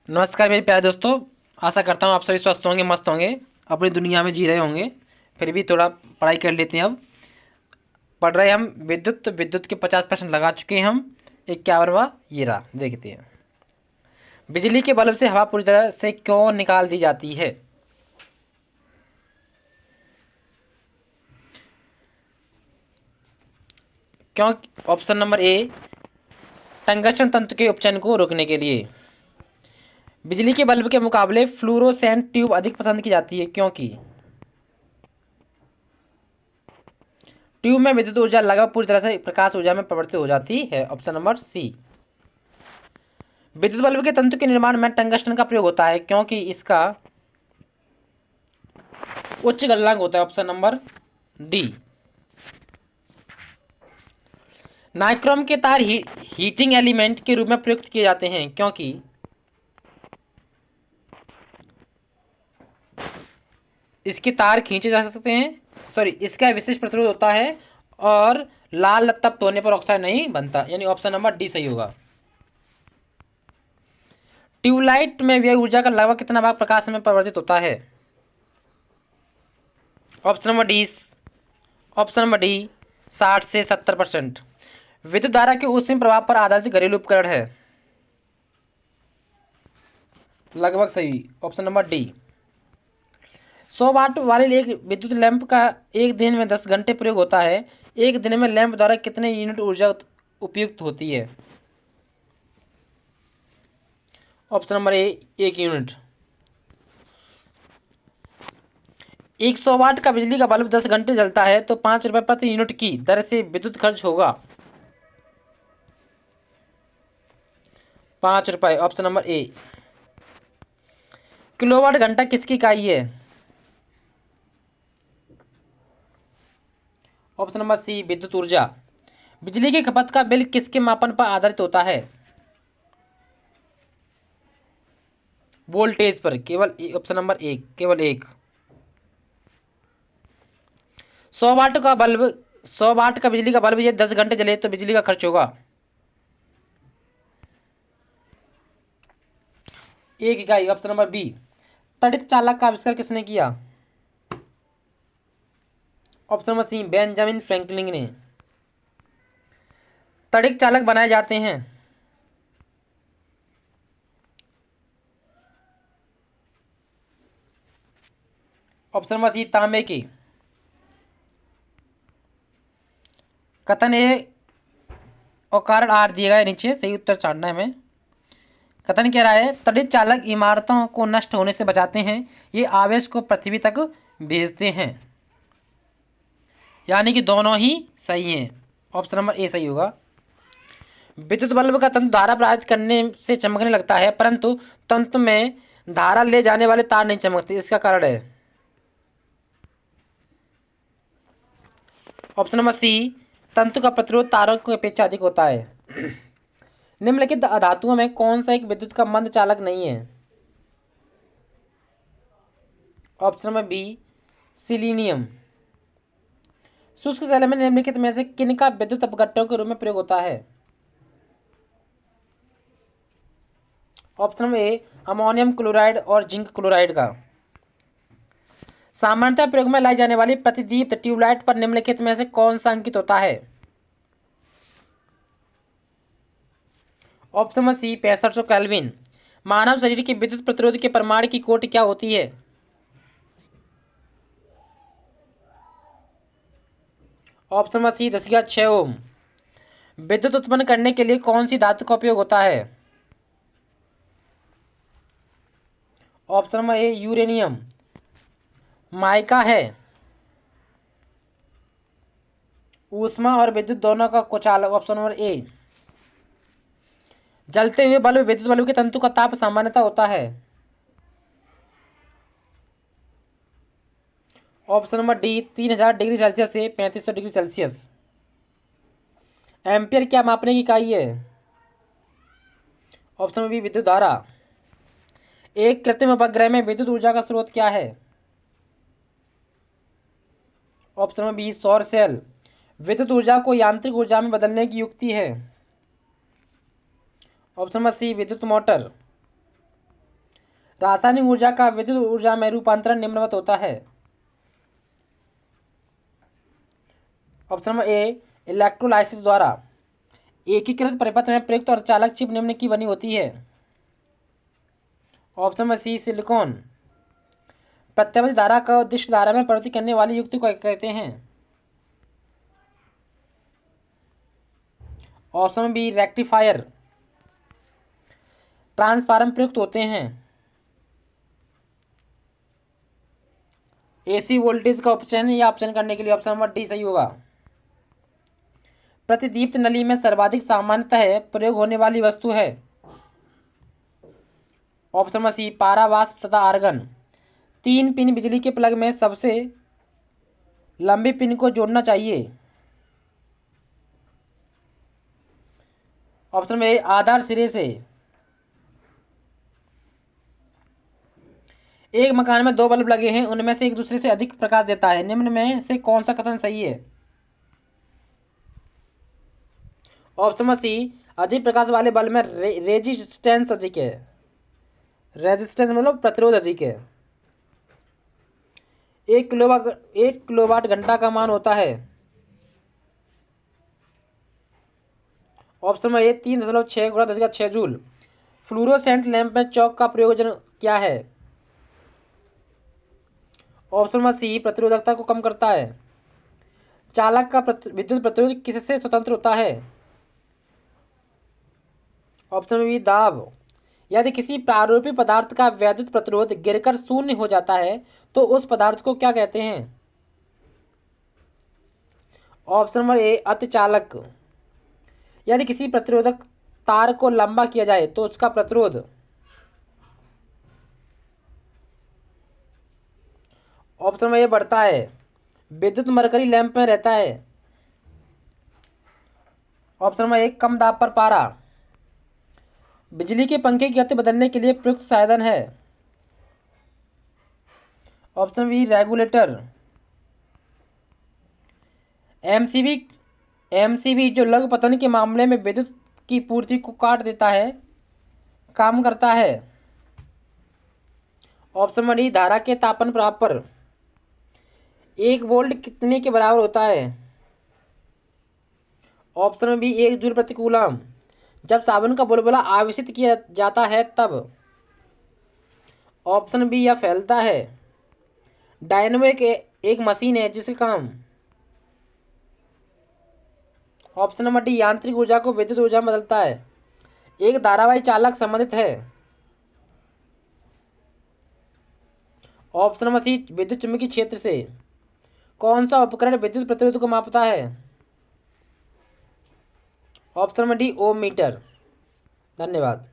नमस्कार मेरे प्यारे दोस्तों। आशा करता हूँ आप सभी स्वस्थ होंगे, मस्त होंगे, अपनी दुनिया में जी रहे होंगे। फिर भी थोड़ा पढ़ाई कर लेते हैं। अब पढ़ रहे हैं हम विद्युत, तो विद्युत के 50% लगा चुके हैं हम। 51वां ये रहा, देखते हैं। बिजली के बल्ब से हवा पूरी तरह से क्यों निकाल दी जाती है? क्यों? ऑप्शन नंबर ए, टंगस्टन तंतु के उपचयन को रोकने के लिए। बिजली के बल्ब के मुकाबले फ्लूरोसेंट ट्यूब अधिक पसंद की जाती है, क्योंकि ट्यूब में विद्युत ऊर्जा लगभग पूरी तरह से प्रकाश ऊर्जा में परिवर्तित हो जाती है। Option number C. विद्युत बल्ब के तंतु के निर्माण में टंगस्टन का प्रयोग होता है, क्योंकि इसका उच्च गलनांक होता है। Option number D. नाइक्रोम के तार हीटिंग एलिमेंट के रूप में प्रयुक्त किए जाते हैं, क्योंकि इसके तार खींचे जा सकते हैं, सॉरी, इसका विशेष प्रतिरोध होता है और लाल तप्त होने पर ऑक्साइड नहीं बनता, यानी ऑप्शन नंबर डी सही होगा। ट्यूबलाइट में व्यय ऊर्जा का लगभग कितना भाग प्रकाश में परिवर्तित होता है? Option number D. Option number D 60 से 70%। विद्युत धारा के ऊष्मीय प्रभाव पर आधारित घरेलू उपकरण है। लगभग सही, ऑप्शन नंबर डी। 100 वाट वाले एक विद्युत लैंप का एक दिन में 10 घंटे प्रयोग होता है। एक दिन में लैंप द्वारा कितने यूनिट ऊर्जा उपयुक्त होती है? ऑप्शन नंबर ए, 1 यूनिट। 100 वाट का बिजली का बल्ब 10 घंटे जलता है तो 5 रुपये प्रति यूनिट की दर से विद्युत खर्च होगा। 5 रुपये, ऑप्शन नंबर ए। किलोवाट घंटा किसकी इकाई है? ऑप्शन नंबर सी, विद्युत ऊर्जा। बिजली की खपत का बिल किसके मापन पर आधारित होता है? वोल्टेज पर, केवल ऑप्शन नंबर एक, केवल एक। 100 वाट का बल्ब, 100 वाट का बिजली का बल्ब ये 10 घंटे जले तो बिजली का खर्च होगा 1 इकाई। Option number B. तड़ित चालक का आविष्कार किसने किया? Option number C, Benjamin Franklin ने। तड़ित चालक बनाए जाते हैं। ऑप्शन नंबर सी, तांबे की। कथन ए और कारण आर दिए गए नीचे, सही उत्तर छांटना है हमें। कथन कह रहा है, तड़ित चालक इमारतों को नष्ट होने से बचाते हैं, ये आवेश को पृथ्वी तक भेजते हैं। यानी कि दोनों ही सही हैं। ऑप्शन नंबर ए सही होगा। विद्युत बल्ब का तंतु धारा प्रवाहित करने से चमकने लगता है, परंतु तंतु में धारा ले जाने वाले तार नहीं चमकते, इसका कारण है? ऑप्शन नंबर सी, तंतु का प्रतिरोध तारों की अपेक्षा अधिक होता है। निम्नलिखित धातुओं में कौन सा एक विद्युत का मंद चालक नहीं है? Option number B, selenium. शुष्क शैल में निम्नलिखित में से किन का विद्युत अपघट्टों के रूप में प्रयोग होता है? ऑप्शन नंबर ए, अमोनियम क्लोराइड और जिंक क्लोराइड का। सामान्यतः प्रयोग में लाई जाने वाली प्रतिदीप्त ट्यूबलाइट पर निम्नलिखित में से कौन सा अंकित होता है? Option number C, 6500 kelvin. मानव शरीर के विद्युत प्रतिरोध के परमाणु की कोटि क्या होती है? ऑप्शन नंबर सी, 10⁶ ओम। विद्युत उत्पन्न करने के लिए कौन सी धातु का उपयोग होता है? ऑप्शन नंबर ए, यूरेनियम। माइका है। ऊष्मा और विद्युत दोनों का कुचालक। ऑप्शन नंबर ए। जलते हुए बल्ब, विद्युत बल्ब के तंतु का ताप सामान्यतः होता है। Option number D, 3000 degree Celsius से 3500 डिग्री सेल्सियस। एम्पियर क्या मापने की इकाई है? ऑप्शन नंबर बी, विद्युत धारा। एक कृत्रिम उपग्रह में विद्युत ऊर्जा का स्रोत क्या है? ऑप्शन नंबर बी, सौर सेल। विद्युत ऊर्जा को यांत्रिक ऊर्जा में बदलने की युक्ति है? ऑप्शन नंबर सी, विद्युत मोटर। रासायनिक ऊर्जा का विद्युत ऊर्जा में रूपांतरण निम्नवत होता है। ऑप्शन नंबर ए, इलेक्ट्रोलाइसिस द्वारा। एकीकृत परिपथ में प्रयुक्त अर्धचालक चिप निम्न की बनी होती है। Option number C, silicon. प्रत्यावर्ती धारा का दिश धारा में परिवर्तित करने वाली युक्ति को कहते हैं। Option number B, rectifier. Transformer प्रयुक्त होते हैं। एसी वोल्टेज का ऑप्शन या ऑप्शन करने के लिए ऑप्शन नंबर डी सही होगा। प्रतिदीप्त नली में सर्वाधिक सामान्यतः प्रयोग होने वाली वस्तु है। ऑप्शन नंबर सी, पारा वाष्प तथा आर्गन। 3 पिन बिजली के प्लग में सबसे लंबे पिन को जोड़ना चाहिए। ऑप्शन में आधार सिरे से। एक मकान में 2 बल्ब लगे हैं, उनमें से एक दूसरे से अधिक प्रकाश देता है, निम्न में से कौन सा कथन सही है। ऑप्शन नंबर सी, अधिक प्रकाश वाले बल्ब में रेजिस्टेंस अधिक है। रेजिस्टेंस मतलब प्रतिरोध अधिक है। 1 किलोवाट घंटा का मान होता है। ऑप्शन नंबर ए, 3.6 × 10⁶ जूल। फ्लूरोसेंट लैंप में चौक का प्रयोजन क्या है। ऑप्शन नंबर सी, प्रतिरोधकता को कम करता है। चालक का विद्युत प्रतिरोध किससे स्वतंत्र होता है। ऑप्शन नंबर बी, दाब। यदि किसी प्रारूपिक पदार्थ का वैद्युत प्रतिरोध गिरकर शून्य हो जाता है तो उस पदार्थ को क्या कहते हैं। ऑप्शन नंबर ए, अतिचालक। यदि किसी प्रतिरोधक तार को लंबा किया जाए तो उसका प्रतिरोध। ऑप्शन नंबर ए, बढ़ता है। विद्युत मरकरी लैंप में रहता है। ऑप्शन नंबर ए, कम दाब पर पारा। बिजली के पंखे की गति बदलने के लिए प्रयुक्त साधन है। Option B, regulator. एमसीबी जो लघु पतन के मामले में विद्युत की पूर्ति को काट देता है, काम करता है। ऑप्शन नंबर डी, धारा के तापन प्रभाव पर। 1 वोल्ट कितने के बराबर होता है। ऑप्शन नंबर बी, 1 जूल प्रति कूलम। जब साबुन का बुलबुला आवेशित किया जाता है तब। ऑप्शन बी, यह फैलता है। डायनेमो एक मशीन है जिसका काम। ऑप्शन नंबर डी, यांत्रिक ऊर्जा को विद्युत ऊर्जा में बदलता है। एक धारावाही चालक संबंधित है। ऑप्शन नंबर सी, विद्युत चुम्बकीय क्षेत्र से। कौन सा उपकरण विद्युत प्रतिरोध को मापता है। ऑप्शन नंबर डी, ओम मीटर। धन्यवाद।